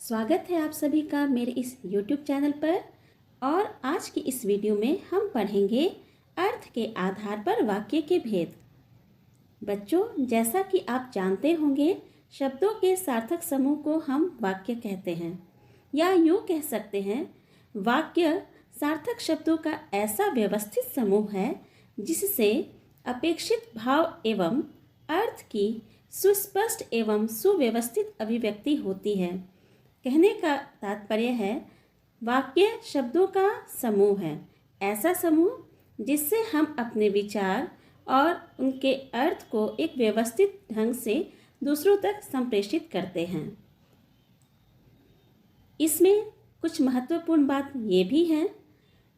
स्वागत है आप सभी का मेरे इस YouTube चैनल पर। और आज की इस वीडियो में हम पढ़ेंगे अर्थ के आधार पर वाक्य के भेद। बच्चों, जैसा कि आप जानते होंगे, शब्दों के सार्थक समूह को हम वाक्य कहते हैं, या यूँ कह सकते हैं वाक्य सार्थक शब्दों का ऐसा व्यवस्थित समूह है जिससे अपेक्षित भाव एवं अर्थ की सुस्पष्ट एवं सुव्यवस्थित अभिव्यक्ति होती है। कहने का तात्पर्य है वाक्य शब्दों का समूह है, ऐसा समूह जिससे हम अपने विचार और उनके अर्थ को एक व्यवस्थित ढंग से दूसरों तक संप्रेषित करते हैं। इसमें कुछ महत्वपूर्ण बात ये भी है,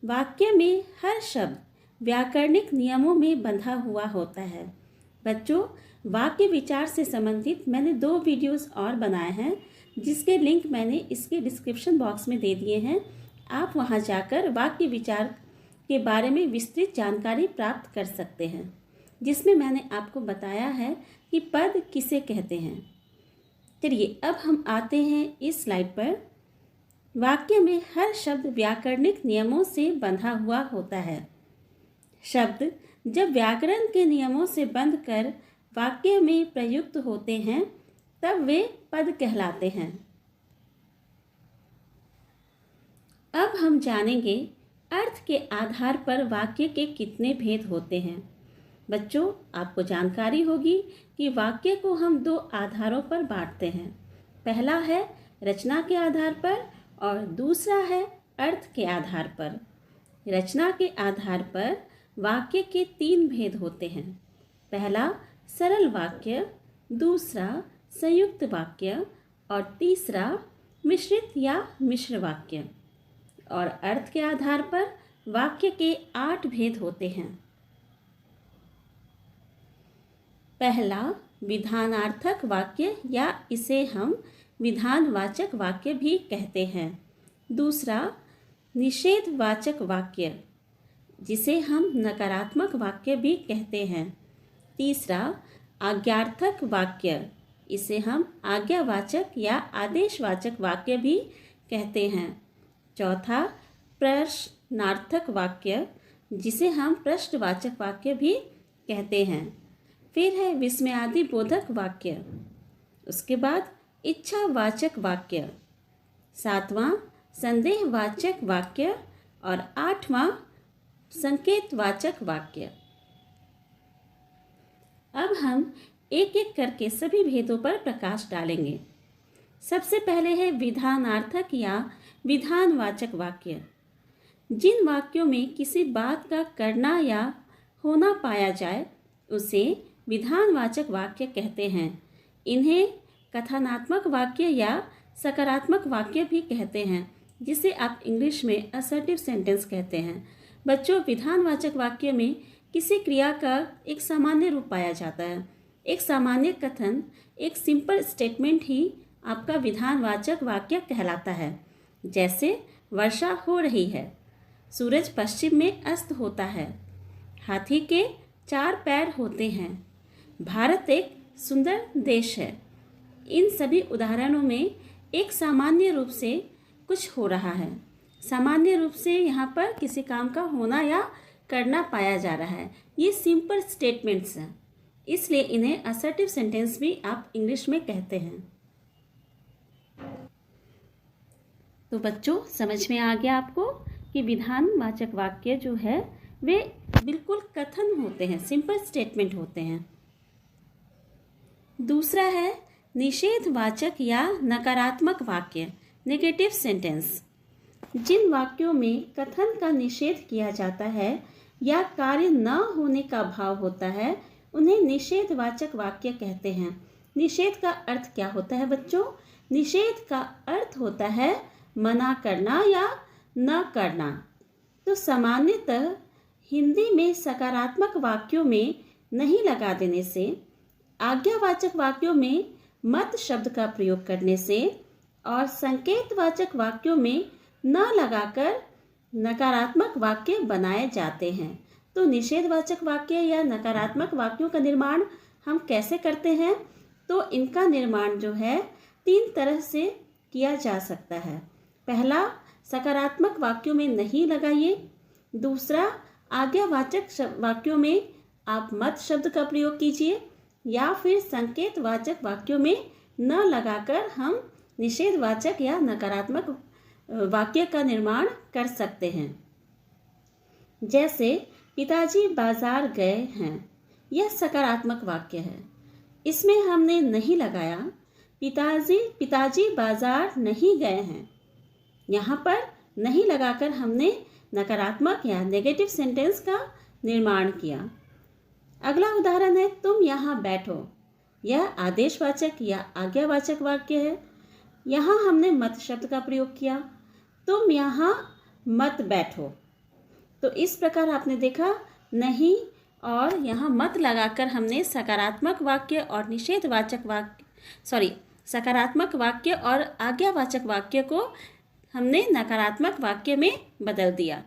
वाक्य में हर शब्द व्याकरणिक नियमों में बंधा हुआ होता है। बच्चों, वाक्य विचार से संबंधित मैंने 2 वीडियोस और बनाए हैं, जिसके लिंक मैंने इसके डिस्क्रिप्शन बॉक्स में दे दिए हैं। आप वहां जाकर वाक्य विचार के बारे में विस्तृत जानकारी प्राप्त कर सकते हैं, जिसमें मैंने आपको बताया है कि पद किसे कहते हैं। चलिए अब हम आते हैं इस स्लाइड पर। वाक्य में हर शब्द व्याकरणिक नियमों से बंधा हुआ होता है। शब्द जब व्याकरण के नियमों से बंधकर वाक्य में प्रयुक्त होते हैं तब वे पद कहलाते हैं। अब हम जानेंगे अर्थ के आधार पर वाक्य के कितने भेद होते हैं। बच्चों, आपको जानकारी होगी कि वाक्य को हम 2 आधारों पर बांटते हैं। पहला है रचना के आधार पर और दूसरा है अर्थ के आधार पर। रचना के आधार पर वाक्य के 3 भेद होते हैं। पहला सरल वाक्य, दूसरा संयुक्त वाक्य और तीसरा मिश्रित या मिश्र वाक्य। और अर्थ के आधार पर वाक्य के 8 भेद होते हैं। पहला विधानार्थक वाक्य, या इसे हम विधानवाचक वाक्य भी कहते हैं। दूसरा निषेधवाचक वाक्य, जिसे हम नकारात्मक वाक्य भी कहते हैं। तीसरा आज्ञार्थक वाक्य, इसे हम आज्ञावाचक या आदेशवाचक वाक्य भी कहते हैं। चौथा प्रश्नार्थक वाक्य, जिसे हम प्रश्नवाचक वाक्य भी कहते हैं। फिर है विस्मयादि बोधक वाक्य, उसके बाद इच्छावाचक वाक्य, 7वां संदेहवाचक वाक्य और 8वां संकेतवाचक वाक्य। अब हम एक एक करके सभी भेदों पर प्रकाश डालेंगे। सबसे पहले है विधानार्थक या विधानवाचक वाक्य। जिन वाक्यों में किसी बात का करना या होना पाया जाए उसे विधानवाचक वाक्य कहते हैं। इन्हें कथनात्मक वाक्य या सकारात्मक वाक्य भी कहते हैं, जिसे आप इंग्लिश में असर्टिव सेंटेंस कहते हैं। बच्चों, विधानवाचक वाक्य में किसी क्रिया का एक सामान्य रूप पाया जाता है। एक सामान्य कथन, एक सिंपल स्टेटमेंट ही आपका विधानवाचक वाक्य कहलाता है। जैसे वर्षा हो रही है, सूरज पश्चिम में अस्त होता है, हाथी के 4 पैर होते हैं, भारत एक सुंदर देश है। इन सभी उदाहरणों में एक सामान्य रूप से कुछ हो रहा है। सामान्य रूप से यहाँ पर किसी काम का होना या करना पाया जा रहा है। ये सिंपल स्टेटमेंट्स हैं, इसलिए इन्हें असर्टिव सेंटेंस भी आप इंग्लिश में कहते हैं। तो बच्चों, समझ में आ गया आपको कि विधानवाचक वाक्य जो है वे बिल्कुल कथन होते हैं, सिंपल स्टेटमेंट होते हैं। दूसरा है निषेधवाचक या नकारात्मक वाक्य, नेगेटिव सेंटेंस। जिन वाक्यों में कथन का निषेध किया जाता है या कार्य न होने का भाव होता है उन्हें निषेधवाचक वाक्य कहते हैं। निषेध का अर्थ क्या होता है बच्चों? निषेध का अर्थ होता है मना करना या न करना। तो सामान्यतः हिंदी में सकारात्मक वाक्यों में नहीं लगा देने से, आज्ञावाचक वाक्यों में मत शब्द का प्रयोग करने से और संकेतवाचक वाक्यों में न लगाकर नकारात्मक वाक्य बनाए जाते हैं। तो निषेधवाचक वाक्य या नकारात्मक वाक्यों का निर्माण हम कैसे करते हैं? तो इनका निर्माण जो है 3 तरह से किया जा सकता है। पहला, सकारात्मक वाक्यों में नहीं लगाइए। दूसरा, आज्ञावाचक वाक्यों में आप मत शब्द का प्रयोग कीजिए, या फिर संकेतवाचक वाक्यों में न लगाकर हम निषेधवाचक या नकारात्मक वाक्य का निर्माण कर सकते हैं। जैसे पिताजी बाजार गए हैं, यह सकारात्मक वाक्य है। इसमें हमने नहीं लगाया। पिताजी बाजार नहीं गए हैं। यहाँ पर नहीं लगाकर हमने नकारात्मक या नेगेटिव सेंटेंस का निर्माण किया। अगला उदाहरण है, तुम यहाँ बैठो। यह आदेशवाचक या आज्ञावाचक वाक्य है। यहाँ हमने मत शब्द का प्रयोग किया। तुम यहाँ मत बैठो। तो इस प्रकार आपने देखा, नहीं और यहाँ मत लगाकर हमने सकारात्मक वाक्य और निषेधवाचक वाक्य सकारात्मक वाक्य और आज्ञावाचक वाक्य को हमने नकारात्मक वाक्य में बदल दिया।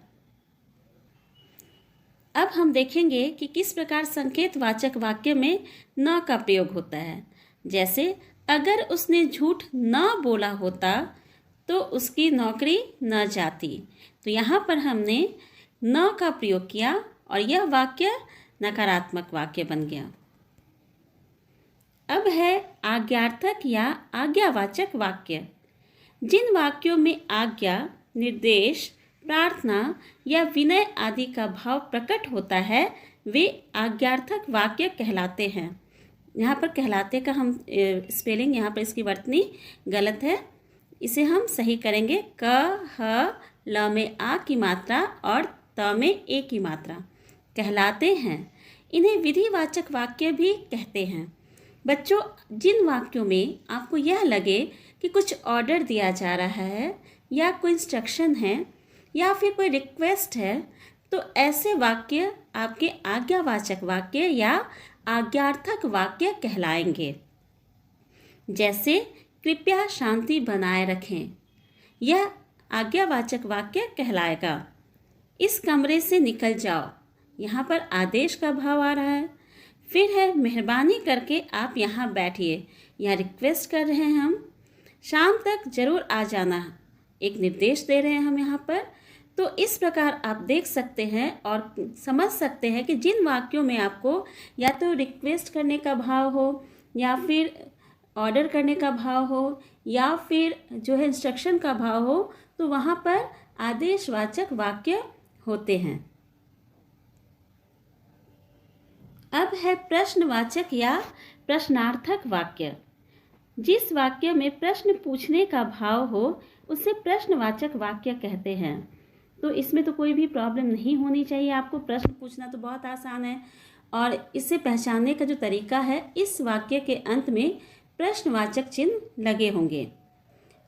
अब हम देखेंगे कि किस प्रकार संकेतवाचक वाक्य में न का प्रयोग होता है। जैसे, अगर उसने झूठ न बोला होता तो उसकी नौकरी न जाती। तो यहाँ पर हमने न का प्रयोग किया और यह वाक्य नकारात्मक वाक्य बन गया। अब है आज्ञार्थक या आज्ञावाचक वाक्य। जिन वाक्यों में आज्ञा, निर्देश, प्रार्थना या विनय आदि का भाव प्रकट होता है, वे आज्ञार्थक वाक्य कहलाते हैं। यहाँ पर कहलाते का हम स्पेलिंग यहाँ पर इसकी वर्तनी गलत है, इसे हम सही करेंगे। क, ह, ल में आ की मात्रा और त में ए की मात्रा। कहलाते हैं। इन्हें विधिवाचक वाक्य भी कहते हैं। बच्चों, जिन वाक्यों में आपको यह लगे कि कुछ ऑर्डर दिया जा रहा है या कोई इंस्ट्रक्शन है या फिर कोई रिक्वेस्ट है, तो ऐसे वाक्य आपके आज्ञावाचक वाक्य या आज्ञार्थक वाक्य कहलाएंगे। जैसे, कृपया शांति बनाए रखें, यह आज्ञावाचक वाक्य कहलाएगा। इस कमरे से निकल जाओ, यहाँ पर आदेश का भाव आ रहा है। फिर है, मेहरबानी करके आप यहाँ बैठिए, यह रिक्वेस्ट कर रहे हैं हम। शाम तक जरूर आ जाना, एक निर्देश दे रहे हैं हम यहाँ पर। तो इस प्रकार आप देख सकते हैं और समझ सकते हैं कि जिन वाक्यों में आपको या तो रिक्वेस्ट करने का भाव हो या फिर ऑर्डर करने का भाव हो या फिर जो है इंस्ट्रक्शन का भाव हो, तो वहाँ पर आदेशवाचक वाक्य होते हैं। अब है प्रश्नवाचक या प्रश्नार्थक वाक्य। जिस वाक्य में प्रश्न पूछने का भाव हो उसे प्रश्नवाचक वाक्य कहते हैं। तो इसमें तो कोई भी प्रॉब्लम नहीं होनी चाहिए आपको। प्रश्न पूछना तो बहुत आसान है और इसे पहचानने का जो तरीका है, इस वाक्य के अंत में प्रश्नवाचक चिन्ह लगे होंगे।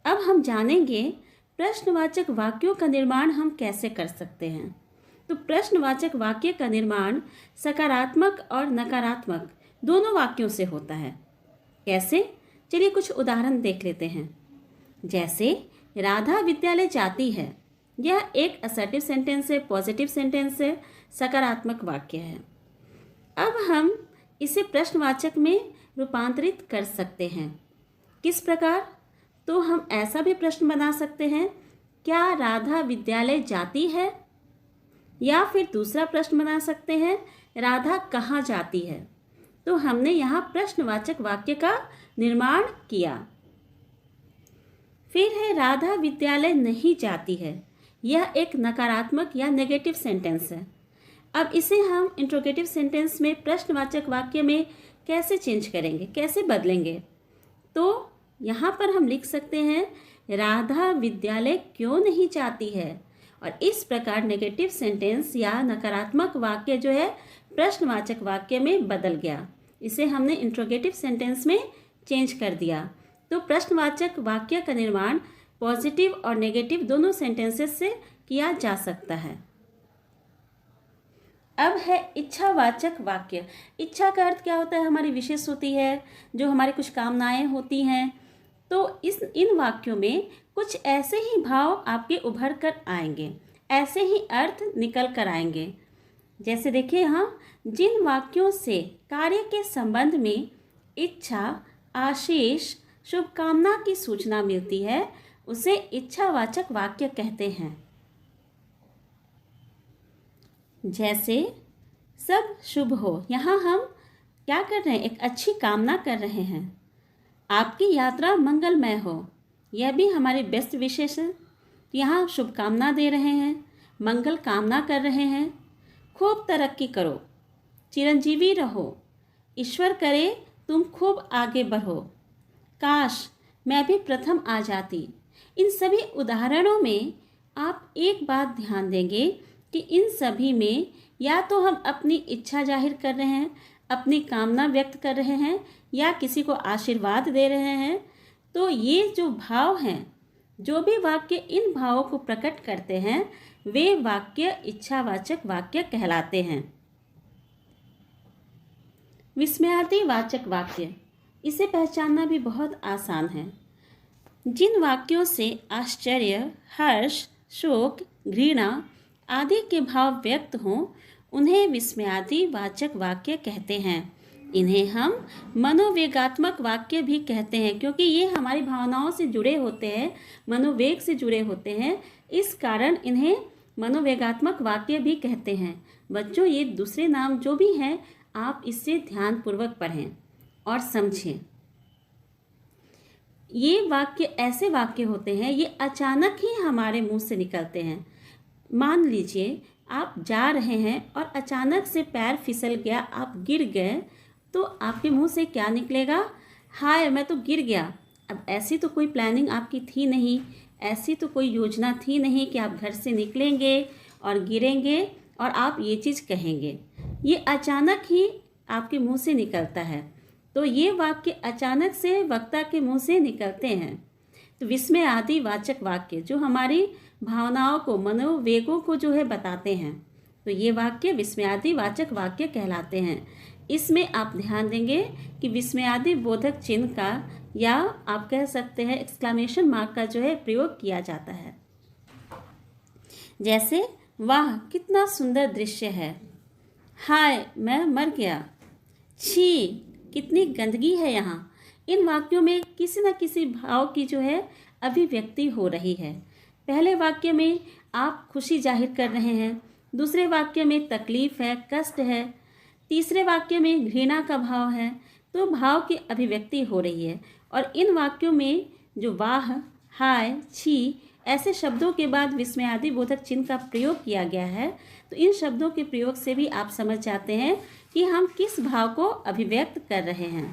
अब हम जानेंगे प्रश्नवाचक वाक्यों का निर्माण हम कैसे कर सकते हैं। तो प्रश्नवाचक वाक्य का निर्माण सकारात्मक और नकारात्मक दोनों वाक्यों से होता है। कैसे? चलिए कुछ उदाहरण देख लेते हैं। जैसे, राधा विद्यालय जाती है, यह एक असर्टिव सेंटेंस है, पॉजिटिव सेंटेंस है, सकारात्मक वाक्य है। अब हम इसे प्रश्नवाचक में रूपांतरित कर सकते हैं। किस प्रकार? तो हम ऐसा भी प्रश्न बना सकते हैं, क्या राधा विद्यालय जाती है? या फिर दूसरा प्रश्न बना सकते हैं, राधा कहाँ जाती है? तो हमने यहाँ प्रश्नवाचक वाक्य का निर्माण किया। फिर है, राधा विद्यालय नहीं जाती है, यह एक नकारात्मक या नेगेटिव सेंटेंस है। अब इसे हम इंट्रोगेटिव सेंटेंस में प्रश्नवाचक वाक्य में कैसे चेंज करेंगे, कैसे बदलेंगे? तो यहाँ पर हम लिख सकते हैं, राधा विद्यालय क्यों नहीं जाती है? और इस प्रकार नेगेटिव सेंटेंस या नकारात्मक वाक्य जो है प्रश्नवाचक वाक्य में बदल गया। इसे हमने इंट्रोगेटिव सेंटेंस में चेंज कर दिया। तो प्रश्नवाचक वाक्य का निर्माण पॉजिटिव और नेगेटिव दोनों सेंटेंसेस से किया जा सकता है। अब है इच्छावाचक वाक्य। इच्छा का अर्थ क्या होता है? हमारी विशेष होती है, जो हमारी कुछ कामनाएं होती हैं। तो इन वाक्यों में कुछ ऐसे ही भाव आपके उभर कर आएंगे, ऐसे ही अर्थ निकल कर आएंगे। जैसे देखिए यहाँ, जिन वाक्यों से कार्य के संबंध में इच्छा, आशीष, शुभकामना की सूचना मिलती है, उसे इच्छावाचक वाक्य कहते हैं। जैसे सब शुभ हो, यहाँ हम क्या कर रहे हैं, एक अच्छी कामना कर रहे हैं। आपकी यात्रा मंगलमय हो, यह भी हमारी बेस्ट विशेष है। यहाँ शुभकामना दे रहे हैं, मंगल कामना कर रहे हैं। खूब तरक्की करो, चिरंजीवी रहो, ईश्वर करे तुम खूब आगे बढ़ो, काश मैं भी प्रथम आ जाती। इन सभी उदाहरणों में आप एक बात ध्यान देंगे कि इन सभी में या तो हम अपनी इच्छा जाहिर कर रहे हैं, अपनी कामना व्यक्त कर रहे हैं, या किसी को आशीर्वाद दे रहे हैं। तो ये जो भाव हैं, जो भी वाक्य इन भावों को प्रकट करते हैं, वे वाक्य इच्छावाचक वाक्य कहलाते हैं। विस्मयार्थी वाचक वाक्य, इसे पहचानना भी बहुत आसान है। जिन वाक्यों से आश्चर्य, हर्ष, शोक, घृणा आदि के भाव व्यक्त हों, उन्हें विस्मयार्थी वाचक वाक्य कहते हैं। इन्हें हम मनोवेगात्मक वाक्य भी कहते हैं, क्योंकि ये हमारी भावनाओं से जुड़े होते हैं, मनोवेग से जुड़े होते हैं। इस कारण इन्हें मनोवेगात्मक वाक्य भी कहते हैं। बच्चों, ये दूसरे नाम जो भी हैं, आप इससे ध्यानपूर्वक पढ़ें और समझें। ये वाक्य ऐसे वाक्य होते हैं, ये अचानक ही हमारे मुंह से निकलते हैं। मान लीजिए आप जा रहे हैं और अचानक से पैर फिसल गया, आप गिर गए, तो आपके मुंह से क्या निकलेगा? हाय, मैं तो गिर गया। अब ऐसी तो कोई प्लानिंग आपकी थी नहीं, ऐसी तो कोई योजना थी नहीं कि आप घर से निकलेंगे और गिरेंगे और आप ये चीज़ कहेंगे। ये अचानक ही आपके मुंह से निकलता है। तो ये वाक्य अचानक से वक्ता के मुंह से निकलते हैं। तो विस्मय आदि वाचक वाक्य जो हमारी भावनाओं को, मनोवेगों को जो है बताते हैं, तो ये वाक्य विस्मयादि वाचक वाक्य कहलाते हैं। इसमें आप ध्यान देंगे कि विस्मयादि बोधक चिन्ह का, या आप कह सकते हैं एक्सक्लेमेशन मार्क का जो है प्रयोग किया जाता है। जैसे वाह कितना सुंदर दृश्य है, हाय मैं मर गया, छी कितनी गंदगी है यहाँ। इन वाक्यों में किसी न किसी भाव की जो है अभिव्यक्ति हो रही है। पहले वाक्य में आप खुशी जाहिर कर रहे हैं, दूसरे वाक्य में तकलीफ है, कष्ट है, तीसरे वाक्य में घृणा का भाव है। तो भाव की अभिव्यक्ति हो रही है। और इन वाक्यों में जो वाह, हाय, छी ऐसे शब्दों के बाद विस्मयादि बोधक चिन्ह का प्रयोग किया गया है। तो इन शब्दों के प्रयोग से भी आप समझ जाते हैं कि हम किस भाव को अभिव्यक्त कर रहे हैं।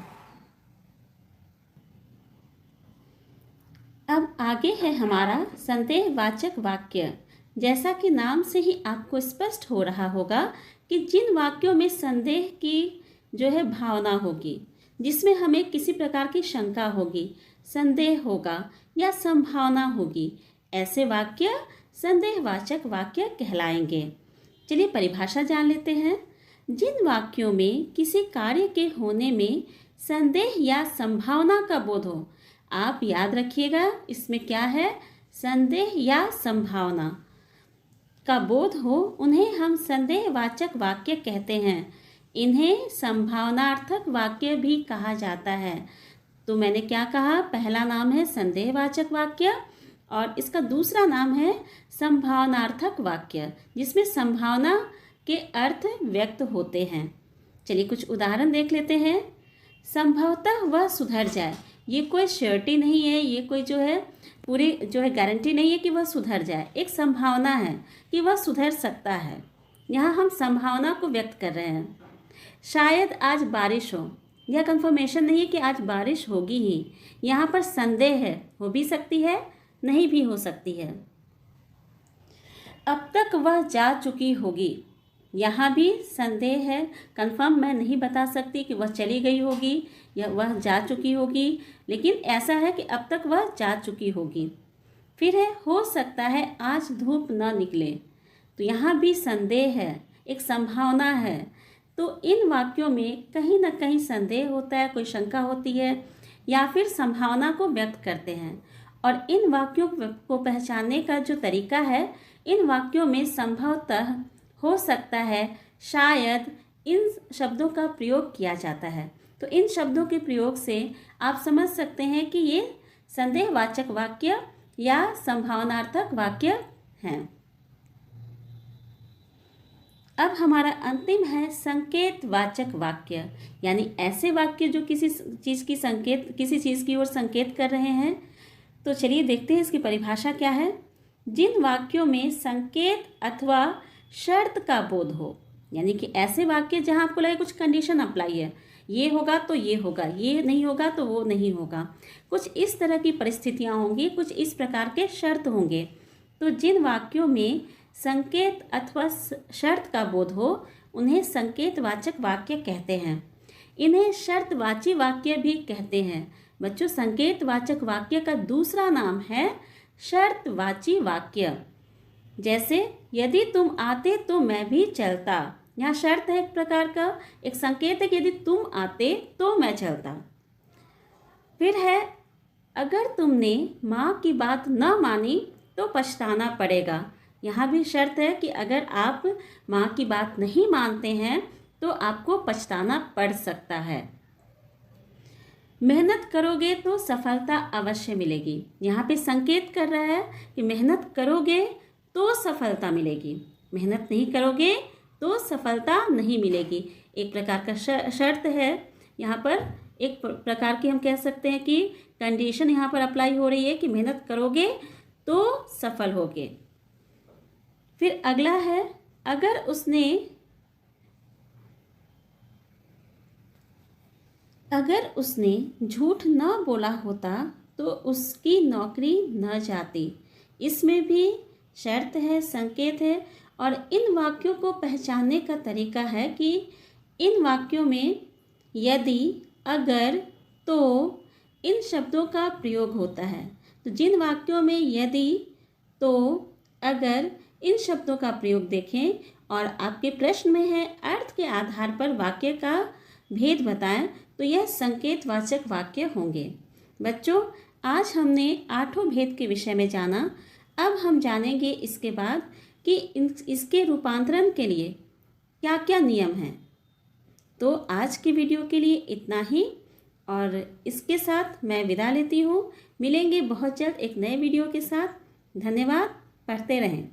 अब आगे है हमारा संदेहवाचक वाक्य। जैसा कि नाम से ही आपको स्पष्ट हो रहा होगा कि जिन वाक्यों में संदेह की जो है भावना होगी, जिसमें हमें किसी प्रकार की शंका होगी, संदेह होगा या संभावना होगी, ऐसे वाक्य संदेहवाचक वाक्य कहलाएंगे। चलिए परिभाषा जान लेते हैं। जिन वाक्यों में किसी कार्य के होने में संदेह या संभावना का बोध हो, आप याद रखिएगा इसमें क्या है, संदेह या संभावना का बोध हो, उन्हें हम संदेहवाचक वाक्य कहते हैं। इन्हें संभावनार्थक वाक्य भी कहा जाता है। तो मैंने क्या कहा, पहला नाम है संदेहवाचक वाक्य और इसका दूसरा नाम है संभावनार्थक वाक्य, जिसमें संभावना के अर्थ व्यक्त होते हैं। चलिए कुछ उदाहरण देख लेते हैं। संभवतः वह सुधर जाए, ये कोई श्योरिटी नहीं है, ये कोई जो है पूरी जो है गारंटी नहीं है कि वह सुधर जाए, एक संभावना है कि वह सुधर सकता है। यहाँ हम संभावना को व्यक्त कर रहे हैं। शायद आज बारिश हो, यह कंफर्मेशन नहीं है कि आज बारिश होगी ही, यहाँ पर संदेह है, हो भी सकती है, नहीं भी हो सकती है। अब तक वह जा चुकी होगी, यहाँ भी संदेह है, कंफर्म मैं नहीं बता सकती कि वह चली गई होगी या वह जा चुकी होगी, लेकिन ऐसा है कि अब तक वह जा चुकी होगी। फिर है हो सकता है आज धूप न निकले, तो यहाँ भी संदेह है, एक संभावना है। तो इन वाक्यों में कहीं ना कहीं संदेह होता है, कोई शंका होती है या फिर संभावना को व्यक्त करते हैं। और इन वाक्यों को पहचानने का जो तरीका है, इन वाक्यों में संभवतः, हो सकता है, शायद, इन शब्दों का प्रयोग किया जाता है। तो इन शब्दों के प्रयोग से आप समझ सकते हैं कि ये संदेहवाचक वाक्य या संभावनार्थक वाक्य हैं। अब हमारा अंतिम है संकेतवाचक वाक्य, यानी ऐसे वाक्य जो किसी चीज़ की ओर संकेत कर रहे हैं। तो चलिए देखते हैं इसकी परिभाषा क्या है। जिन वाक्यों में संकेत अथवा शर्त का बोध हो, यानी कि ऐसे वाक्य जहां आपको लगे कुछ कंडीशन अप्लाई है, ये होगा तो ये होगा, ये नहीं होगा तो वो नहीं होगा, कुछ इस तरह की परिस्थितियां होंगी, कुछ इस प्रकार के शर्त होंगे। तो जिन वाक्यों में संकेत अथवा शर्त का बोध हो उन्हें संकेतवाचक वाक्य कहते हैं। इन्हें शर्तवाची वाक्य भी कहते हैं। बच्चों, संकेतवाचक वाक्य का दूसरा नाम है शर्तवाची वाक्य। जैसे यदि तुम आते तो मैं भी चलता, यहाँ शर्त है, एक प्रकार का एक संकेत है कि यदि तुम आते तो मैं चलता। फिर है अगर तुमने माँ की बात न मानी तो पछताना पड़ेगा। यहाँ भी शर्त है कि अगर आप माँ की बात नहीं मानते हैं तो आपको पछताना पड़ सकता है। मेहनत करोगे तो सफलता अवश्य मिलेगी। यहाँ पे संकेत कर रहा है कि मेहनत करोगे तो सफलता मिलेगी, मेहनत नहीं करोगे तो सफलता नहीं मिलेगी। एक प्रकार का शर्त है यहाँ पर, एक प्रकार की हम कह सकते हैं कि कंडीशन यहाँ पर अप्लाई हो रही है कि मेहनत करोगे तो सफल होगे। फिर अगला है अगर उसने झूठ न बोला होता तो उसकी नौकरी न जाती। इसमें भी शर्त है, संकेत है। और इन वाक्यों को पहचानने का तरीका है कि इन वाक्यों में यदि, अगर, तो इन शब्दों का प्रयोग होता है। तो जिन वाक्यों में यदि, तो, अगर इन शब्दों का प्रयोग देखें और आपके प्रश्न में है अर्थ के आधार पर वाक्य का भेद बताएं, तो यह संकेतवाचक वाक्य होंगे। बच्चों, आज हमने 8 भेद के विषय में जाना। अब हम जानेंगे इसके बाद कि इसके रूपांतरण के लिए क्या क्या नियम हैं। तो आज की वीडियो के लिए इतना ही, और इसके साथ मैं विदा लेती हूँ। मिलेंगे बहुत जल्द एक नए वीडियो के साथ। धन्यवाद। पढ़ते रहें।